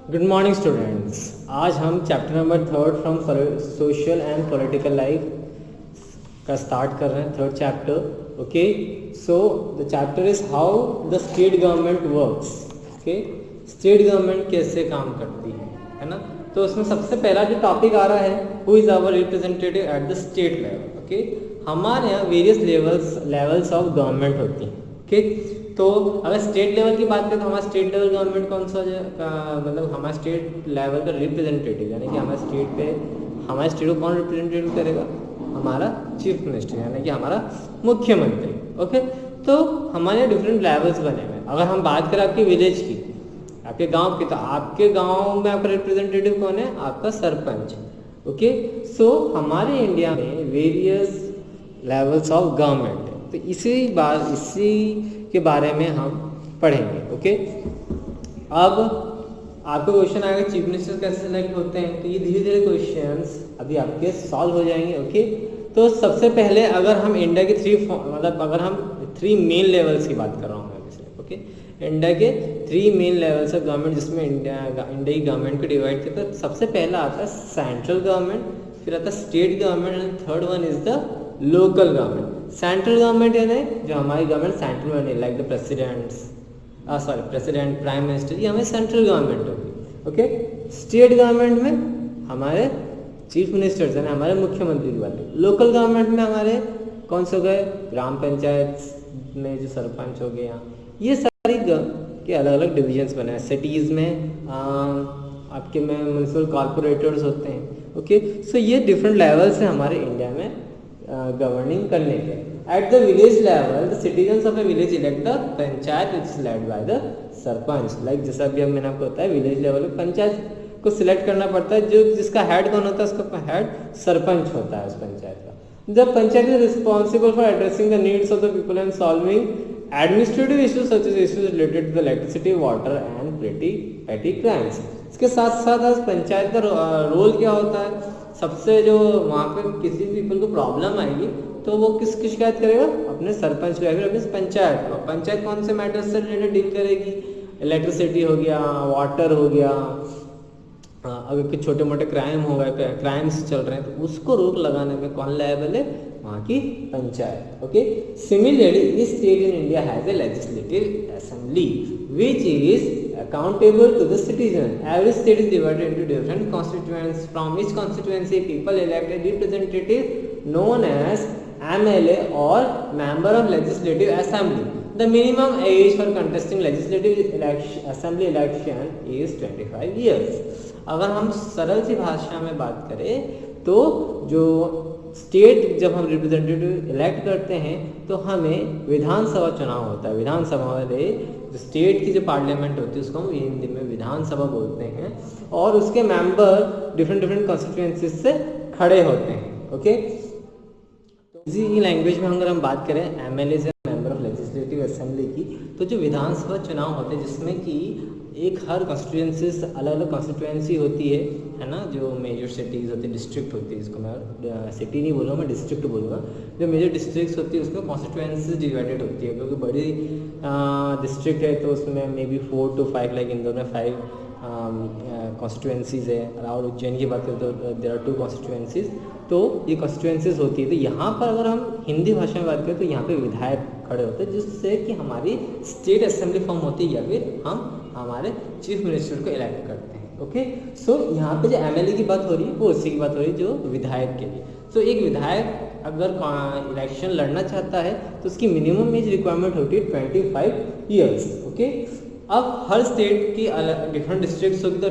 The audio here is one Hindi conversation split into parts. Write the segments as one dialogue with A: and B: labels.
A: Good morning students. आज हम chapter number 3 from social and political life का स्टार्ट कर रहे हैं। Third chapter. Okay, so the chapter is how the state government works. Okay, state government कैसे काम करती है ना। तो उसमें सबसे पहला जो टॉपिक आ रहा है, who is our representative at the state level. Okay, हमारे यहाँ वेरियस लेवल्स ऑफ गवर्नमेंट होती हैं। ओके, तो अगर स्टेट लेवल की बात करें तो हमारा स्टेट लेवल गवर्नमेंट कौन सा मतलब हमारा स्टेट लेवल का रिप्रेजेंटेटिव, यानी कि हमारे स्टेट को कौन रिप्रेजेंटेटिव करेगा? हमारा चीफ मिनिस्टर, यानी कि हमारा मुख्यमंत्री। ओके, तो हमारे डिफरेंट लेवल्स बने हुए हैं। अगर हम बात करें आपके विलेज की, आपके गांव की, तो आपके गांव में आपका रिप्रेजेंटेटिव कौन है? आपका सरपंच। ओके, सो हमारे इंडिया में वेरियस लेवल्स ऑफ गवर्नमेंट है, तो इसी के बारे में हम पढ़ेंगे। ओके, अब आपको क्वेश्चन आएगा चीफ मिनिस्टर कैसे सेलेक्ट होते हैं, तो ये धीरे धीरे क्वेश्चंस अभी आपके सॉल्व हो जाएंगे। ओके, तो सबसे पहले अगर हम इंडिया के अगर हम 3 मेन लेवल्स की बात कर रहा हूँ मैं अभी। ओके, इंडिया के 3 मेन लेवल्स ऑफ गवर्नमेंट, जिसमें इंडिया की गवर्नमेंट को डिवाइड किया। तो सबसे पहला आता है सेंट्रल गवर्नमेंट, फिर आता है state government, and third one is the local government. Central government यानी जो हमारी गवर्नमेंट सेंट्रल में है, like the president, prime minister, ये हमारी सेंट्रल गवर्नमेंट होगी। ओके, स्टेट गवर्नमेंट में हमारे चीफ मिनिस्टर्स हैं, हमारे मुख्यमंत्री की बात है। लोकल गवर्नमेंट में हमारे कौन से हो गए? ग्राम पंचायत में जो सरपंच हो गए, ये सारी के अलग अलग डिविजन्स बने हैं। सिटीज़ में आपके में म्यूनसिपल कॉर्पोरेटर्स होते हैं। ओके, सो ये डिफरेंट लेवल्स हैं हमारे इंडिया में गवर्निंग करने के। At the village level the citizens of A village elect the panchayat which is led by the sarpanch. Like जैसा भी अब मैंने आपको बताया, विलेज लेवल पे पंचायत को सिलेक्ट करना पड़ता है। जो जिसका हेड कौन होता है? उसका हेड सरपंच होता है उस पंचायत का। The panchayat is responsible for addressing the needs of the people and solving administrative issues such as issues related to the electricity, water and petty crimes. इसके साथ साथ पंचायत का रोल क्या होता है? सबसे जो वहाँ पे किसी पीपल को प्रॉब्लम आएगी तो वो किसकी शिकायत करेगा? अपने सरपंच या फिर अपने पंचायत को। पंचायत कौन से मैटर्स से रिलेटेड डील करेगी? इलेक्ट्रिसिटी हो गया, वाटर हो गया, अगर कुछ छोटे मोटे क्राइम्स चल रहे हैं तो उसको रोक लगाने में कौन लायबल है? वहाँ की panchayat. Okay, similarly each state in India has a legislative assembly which is accountable to the citizen. Every state is divided into different constituents. From each constituency, people elect a representative known as MLA or member of legislative assembly. The minimum age for contesting legislative assembly election is 25 years. अगर हम सरल सी भाषा में बात करें तो जो स्टेट जब हम रिप्रेजेंटेटिव इलेक्ट करते हैं तो हमें विधानसभा चुनाव होता है। विधानसभा वाले जो स्टेट की जो पार्लियामेंट होती है उसको हम हिंदी में विधानसभा बोलते हैं, और उसके मेंबर डिफरेंट कॉन्स्टिट्यूएंसीज से खड़े होते हैं। ओके, तो इसी लैंग्वेज में अगर हम बात करें एमएलए से, मेंबर ऑफ लेजिस्लेटिव असेंबली की, तो जो विधानसभा चुनाव होते हैं जिसमें कि एक हर कॉन्स्टिट्यूएंसीज अलग अलग कॉन्स्टिट्यूएंसी होती है ना। जो मेजर सिटीज़ होती है, डिस्ट्रिक्ट होती है, इसको मैं सिटी नहीं बोलूँगा, मैं डिस्ट्रिक्ट बोलूँगा। जो मेजर डिस्ट्रिक्ट्स होती है उसमें कॉन्स्टिट्यूएंसीज डिवाइडेड होती है, क्योंकि बड़ी डिस्ट्रिक्ट है तो उसमें may be 4 to 5, like Indore में 5 कॉन्स्टिट्यूएंसीज है। और उज्जैन की बात करें तो देयर आर 2 कॉन्स्टिट्यूएंसीज। तो ये कॉन्स्टिट्यूएंसीज होती है। तो यहाँ पर अगर हम हिंदी भाषा में बात करें तो यहाँ पे विधायक खड़े होते हैं, जिससे कि हमारी स्टेट असेंबली फॉर्म होती है या फिर हम हमारे चीफ मिनिस्टर को इलेक्ट करते हैं। ओके, सो यहाँ पे जो एमएलए की बात हो रही है वो उसी की बात हो रही है जो विधायक के लिए। सो एक विधायक अगर इलेक्शन लड़ना चाहता है तो उसकी मिनिमम एज रिक्वायरमेंट होती है 25 ईयर्स। ओके, अब हर स्टेट की डिफरेंट डिस्ट्रिक्ट्स होगी तो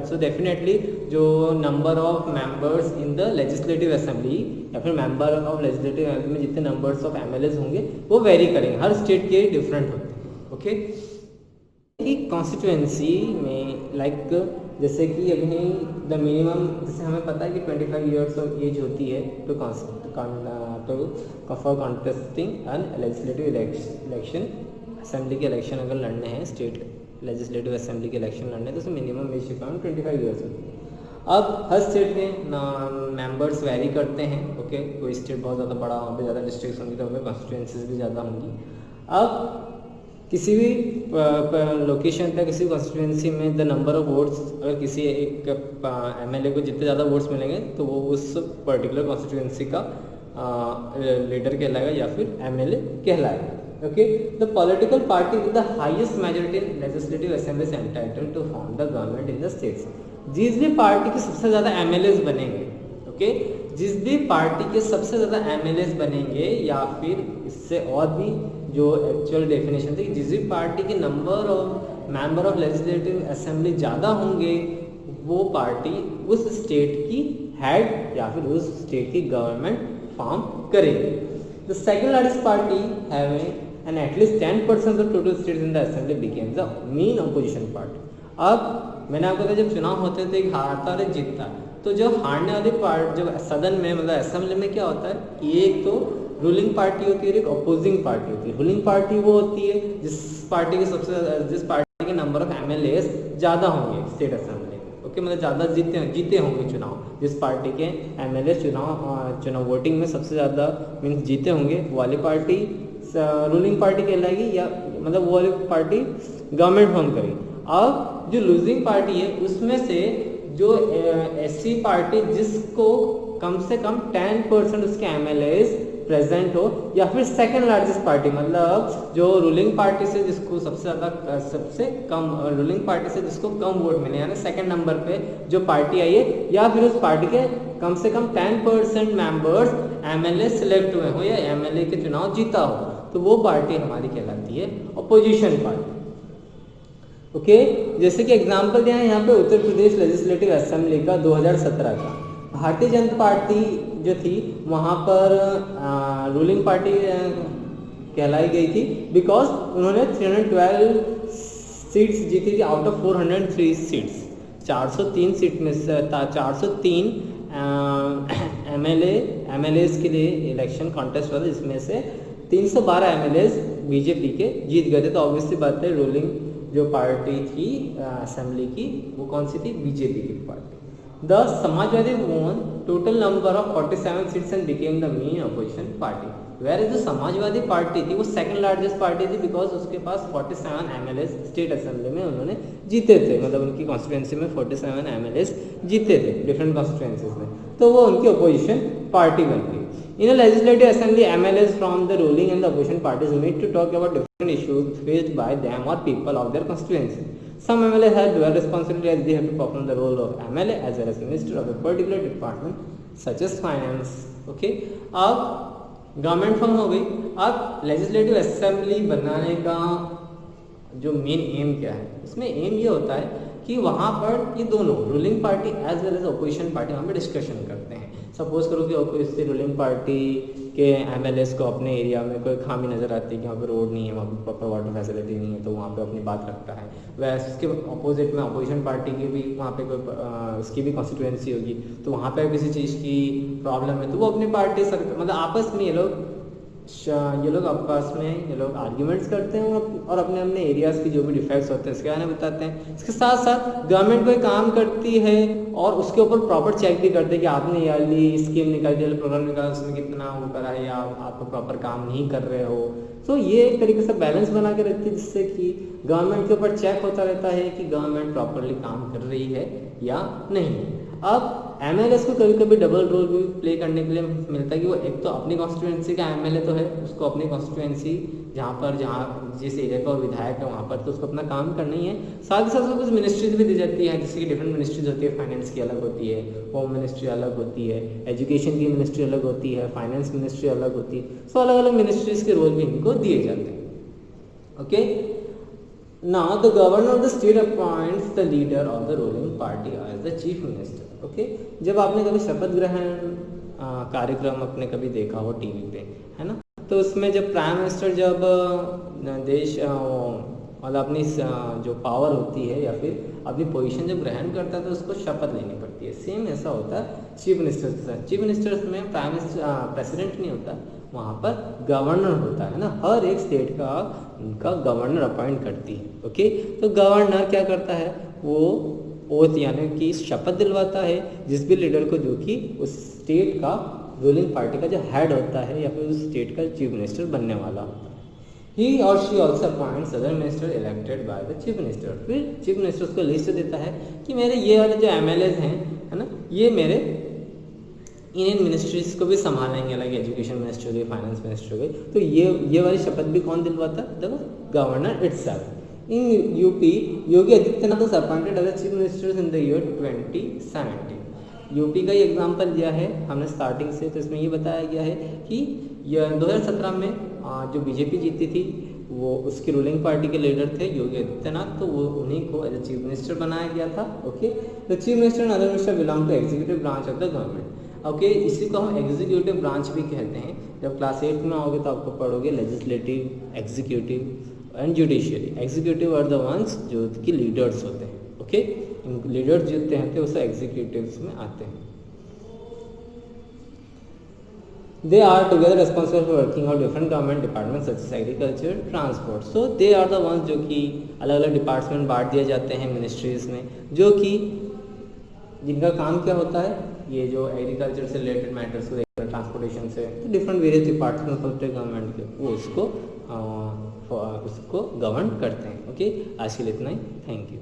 A: सो डेफिनेटली जो number of members in the legislative assembly या फिर मेंबर ऑफ लेजिस्लेटिव असेंबली में जितने नंबर्स ऑफ एमएलएज होंगे वो वेरी करेंगे, हर स्टेट के डिफरेंट होते हैं। ओके, कि कॉन्स्टिट्यूएंसी में लाइक जैसे कि अभी द मिनिमम, जैसे हमें पता है कि 25 ईयर्स ऑफ एज होती है तो for contesting an legislative election, assembly के इलेक्शन अगर लड़ने हैं, स्टेट लेजिस्लेटिव असेंबली के इलेक्शन लड़ने हैं तो उसमें मिनिमम एज रिक्वायरमेंट 25 ईयर्स होती है। अब हर स्टेट के मेंबर्स वैरी करते हैं। ओके, कोई स्टेट बहुत ज़्यादा बड़ा, वहाँ पे ज़्यादा डिस्ट्रिक्ट्स होंगी तो वहाँ पे कॉन्स्टिट्यूएंसीज भी ज़्यादा होंगी। अब किसी भी लोकेशन पे, किसी कॉन्स्टिट्यूंसी में द नंबर ऑफ वोट्स, अगर किसी एक एमएलए को जितने ज़्यादा वोट्स मिलेंगे तो वो उस पर्टिकुलर कॉन्स्टिट्यूंसी का लीडर कहलाएगा या फिर एमएलए कहलाएगा। Okay, the political party with the highest majority in legislative assembly is entitled to form the government in the states. जिस भी पार्टी के सबसे ज़्यादा एमएलएस बनेंगे, ओके, जिस भी पार्टी के सबसे ज़्यादा एमएलएस बनेंगे, या फिर इससे और भी जो एक्चुअल डेफिनेशन थी, जिस भी पार्टी के number of member of legislative assembly ज़्यादा होंगे, वो पार्टी उस स्टेट की हेड या फिर उस स्टेट की गवर्नमेंट फॉर्म करेगी। The second largest party having and at least 10% of total seats in the assembly became the main opposition party. अब मैंने आपको कहा जब चुनाव होते थे एक हारता और एक जीतता, तो जो हारने वाली पार्टी जब सदन में मतलब असेंबली में क्या होता है कि एक तो रूलिंग पार्टी होती है और एक अपोजिंग पार्टी होती है। रूलिंग पार्टी वो होती है जिस पार्टी के नंबर ऑफ एमएलए ज़्यादा होंगे स्टेट असेंबली में, ओके, मतलब ज़्यादा जीते होंगे चुनाव, जिस पार्टी के एमएलए चुनाव वोटिंग में सबसे ज़्यादा मीन्स जीते होंगे, वो वाली पार्टी रूलिंग पार्टी कहलाएगी, या मतलब वो वाली पार्टी गवर्नमेंट फॉर्म करेगी। अब जो लूजिंग पार्टी है उसमें से जो ऐसी पार्टी जिसको कम से कम 10% उसके एमएलए प्रेजेंट हो, या फिर सेकंड लार्जेस्ट पार्टी, मतलब जो रूलिंग पार्टी से जिसको सबसे कम रूलिंग पार्टी से जिसको कम वोट मिले, यानी सेकंड नंबर पे जो पार्टी आई है, या फिर उस पार्टी के कम से कम 10% मेंबर्स एमएलए सिलेक्ट हुए हो या एमएलए के चुनाव जीता हो, तो वो पार्टी हमारी कहलाती है अपोजिशन पार्टी। ओके, जैसे कि एग्जांपल दिया है यहाँ पे उत्तर प्रदेश लेजिस्लेटिव असेंबली का 2017 का। भारतीय जनता पार्टी जो थी वहाँ पर रूलिंग पार्टी कहलाई गई थी, बिकॉज उन्होंने 312 सीट्स जीती थी आउट ऑफ 403 सीट्स। 403 सीट में से 403 एमएलए के लिए इलेक्शन कॉन्टेस्ट हुआ था, जिसमें से 312 एमएलए बीजेपी के जीत गए थे। तो ऑब्वियसली बात है रूलिंग जो पार्टी थी असेंबली की वो कौन सी थी, बीजेपी की party. The Samajwadi won total number of 47 seats and became the main opposition party, whereas जो समाजवादी पार्टी थी वो सेकंड लार्जेस्ट पार्टी थी, बिकॉज उसके पास 47 एमएलए स्टेट असेंबली में उन्होंने जीते थे, मतलब उनकी कॉन्स्टिट्यूंसी में 47 एमएलए जीते थे डिफरेंट कॉन्स्टिट्यूंसीज में, तो वो उनकी अपोजिशन पार्टी बन गई। In a legislative assembly, MLAs from the ruling and the opposition parties meet to talk about different issues faced by them or people of their constituency. Some MLAs have dual responsibility as they have to perform the role of MLA as well as minister of a particular department such as finance. Okay, अब गवर्नमेंट फॉर्म हो गई। अब लेजिस्लेटिव असेंबली बनाने का जो मेन एम क्या है, उसमें एम ये होता है कि वहाँ पर ये दोनों ruling party as well as opposition party वहाँ पर डिस्कशन करते हैं। सपोज करो कि इससे रूलिंग पार्टी के एमएलएस को अपने एरिया में कोई खामी नज़र आती है कि वहाँ पे रोड नहीं है, वहाँ पे प्रॉपर वाटर फैसिलिटी नहीं है, तो वहाँ पे अपनी बात रखता है। वैसे उसके अपोजिट में अपोजिशन पार्टी की भी वहाँ पे कोई उसकी भी कॉन्स्टिट्यूएंसी होगी, तो वहाँ पे किसी चीज़ की प्रॉब्लम है तो वो अपनी पार्टी मतलब आपस में ये लोग आपस में ये लोग आर्ग्यूमेंट्स करते हैं और अपने अपने एरियाज की जो भी डिफेक्ट्स होते हैं इसके बारे में बताते हैं। इसके साथ साथ गवर्नमेंट कोई काम करती है और उसके ऊपर प्रॉपर चेक भी करते हैं कि आपने यारली स्कीम निकाली, प्रोग्राम निकाला, उसमें कितना वो करा है या आप प्रॉपर काम नहीं कर रहे हो। तो ये एक तरीके से बैलेंस बना के रखती है, जिससे कि गवर्नमेंट के ऊपर चेक होता रहता है कि गवर्नमेंट प्रॉपरली काम कर रही है या नहीं। अब एमएलएस को कभी कभी डबल रोल भी प्ले करने के लिए मिलता है कि वो एक तो अपनी कॉन्स्टिट्यूएंसी का एमएलए तो है, उसको अपनी कॉन्स्टिट्यूएंसी जहाँ जिस एरिया का विधायक है वहाँ पर तो उसको अपना काम करना ही है। साथ ही साथ उसको कुछ मिनिस्ट्रीज भी दी जाती है, जैसे कि डिफरेंट मिनिस्ट्रीज होती है, फाइनेंस की अलग होती है, होम मिनिस्ट्री अलग होती है, एजुकेशन की मिनिस्ट्री अलग होती है, फाइनेंस मिनिस्ट्री अलग होती है। सो अलग अलग मिनिस्ट्रीज के रोल भी इनको दिए जाते हैं। Okay, now the governor of the state appoints the leader of the ruling party as the chief minister. Okay, जब आपने कभी शपथ ग्रहण कार्यक्रम अपने कभी देखा हो टीवी पे, है ना, तो उसमें जब प्राइम मिनिस्टर जब देश मतलब अपनी जो पावर होती है या फिर अपनी पोजीशन जब ग्रहण करता है तो उसको शपथ लेनी पड़ती है। सेम ऐसा होता है चीफ मिनिस्टर के साथ। चीफ मिनिस्टर्स में प्राइम मिनिस्टर प्रेसिडेंट नहीं होता, वहाँ पर गवर्नर होता है ना, हर एक स्टेट का उनका गवर्नर अपॉइंट करती है। ओके, तो गवर्नर क्या करता है, वो ओथ यानी कि शपथ दिलवाता है जिस भी लीडर को, जो कि उस स्टेट का रूलिंग पार्टी का जो हेड होता है या फिर उस स्टेट का चीफ मिनिस्टर बनने वाला होता है। ही और she also appoints other minister elected by the chief minister. फिर चीफ मिनिस्टर उसको लिस्ट देता है कि मेरे ये वाले जो MLAs हैं, है ना, ये मेरे इन मिनिस्ट्रीज को भी संभालेंगे, लाइक एजुकेशन मिनिस्टर हो गई, फाइनेंस मिनिस्टर हो गई। तो ये वाली शपथ भी कौन दिलवाता है? The governor itself. In UP Yogi Adityanath was appointed as chief minister in the year 2017। UP का ही एग्जाम्पल दिया है हमने स्टार्टिंग से, तो इसमें ये बताया गया है कि 2017 में जो बीजेपी जीती थी वो उसकी रूलिंग पार्टी के लीडर थे योगी आदित्यनाथ, तो वो उन्हीं को एज ए चीफ मिनिस्टर बनाया गया था। Okay, the chief minister and other minister belong to executive branch of the government. Okay, इसी को हम एग्जीक्यूटिव ब्रांच भी कहते हैं। जब क्लास 8 में आओगे तो आपको पढ़ोगे legislative, executive and judiciary. Executive are the ones जो कि लीडर्स होते हैं। ओके, लीडर्स जितने हैं तो उसे एग्जीक्यूटिव्स में आते हैं। They are together responsible for working out different government departments such as agriculture, transport. So they are the ones जो कि अलग अलग डिपार्टमेंट बांट दिए जाते हैं मिनिस्ट्रीज में, जो कि जिनका काम क्या होता है, ये जो एग्रीकल्चर से रिलेटेड मैटर्स को देखकर ट्रांसपोर्टेशन से, तो डिफरेंट वेरियस डिपार्टमेंट होते हैं गवर्नमेंट के, वो उसको गवर्न करते हैं। ओके, आज के लिए इतना ही। Thank you.